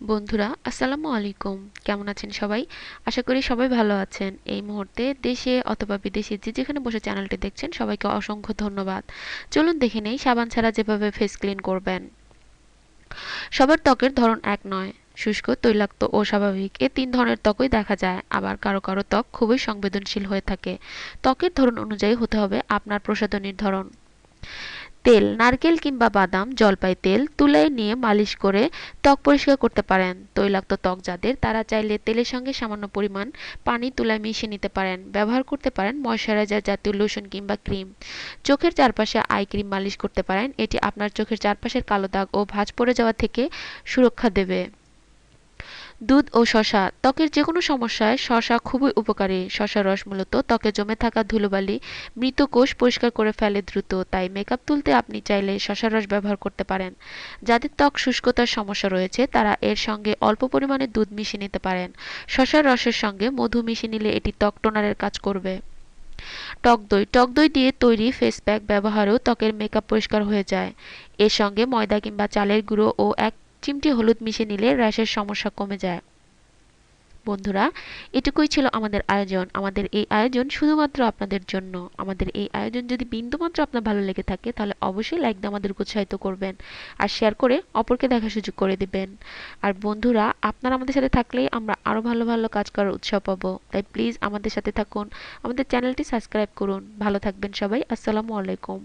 বন্ধুরা আসসালামু আলাইকুম। কেমন আছেন সবাই? আশা করি সবাই ভালো আছেন। এই মুহূর্তে দেশে অথবা বিদেশে যে যেখানে বসে চ্যানেলটি দেখছেন সবাইকে অসংখ্য ধন্যবাদ। চলুন দেখে নেই সাবান ছাড়া যেভাবে ফেস ক্লিন করবেন। সবার ত্বকের ধরন এক নয়। শুষ্ক, তৈলাক্ত ও স্বাভাবিক এ তিন ধরনের ত্বকই দেখা যায়। আবার কারো কারো ত্বক খুবই সংবেদনশীল হয়ে থাকে। ত্বকের ধরন অনুযায়ী হতে হবে আপনার প্রসাধনীর ধরন। তেল নারকেল কিংবা বাদাম জলপাই তেল তুলায় নিয়ে মালিশ করে ত্বক পরিষ্কার করতে পারেন। তৈলাক্ত ত্বক যাদের তারা চাইলে তেলের সঙ্গে সামান্য পরিমাণ পানি তুলায় মিশিয়ে নিতে পারেন। ব্যবহার করতে পারেন ময়শ্চারাইজার জাতীয় লোশন কিংবা ক্রিম। চোখের চারপাশে আই ক্রিম মালিশ করতে পারেন। এটি আপনার চোখের চারপাশের কালো দাগ ও ভাঁজ পড়ে যাওয়া থেকে সুরক্ষা দেবে। দুধ ও শসা ত্বকের যে কোনো সমস্যায় শসা খুবই উপকারী। শসার রস মূলত ত্বকে জমে থাকা ধুলোবালি, মৃত কোষ পরিষ্কার করে ফেলে দ্রুত। তাই মেকআপ তুলতে আপনি চাইলে শসার রস ব্যবহার করতে পারেন। যাদের ত্বক শুষ্কতার সমস্যা রয়েছে তারা এর সঙ্গে অল্প পরিমাণে দুধ মিশিয়ে নিতে পারেন। শসার রসের সঙ্গে মধু মিশিয়ে নিলে এটি ত্বক টোনারের কাজ করবে। টক দই দিয়ে তৈরি ফেস প্যাক ব্যবহারেও ত্বকের মেকআপ পরিষ্কার হয়ে যায়। এর সঙ্গে ময়দা কিংবা চালের গুঁড়ো ও এক চিমটি হলুদ মিশিয়ে নিলে র্যাশের সমস্যা কমে যায়। বন্ধুরা, এটুকুই ছিল আমাদের আয়োজন। আমাদের এই আয়োজন শুধুমাত্র আপনাদের জন্য। আমাদের এই আয়োজন যদি বিন্দুমাত্র আপনার ভালো লেগে থাকে তাহলে অবশ্যই লাইক দিয়ে আমাদের উৎসাহিত করবেন আর শেয়ার করে অপরকে দেখার সুযোগ করে দিবেন। আর বন্ধুরা, আপনারা আমাদের সাথে থাকলেই আমরা আরো ভালো ভালো কাজ করার উৎসাহ পাবো। তাই প্লিজ আমাদের সাথে থাকুন, আমাদের চ্যানেলটি সাবস্ক্রাইব করুন। ভালো থাকবেন সবাই। আসসালামু আলাইকুম।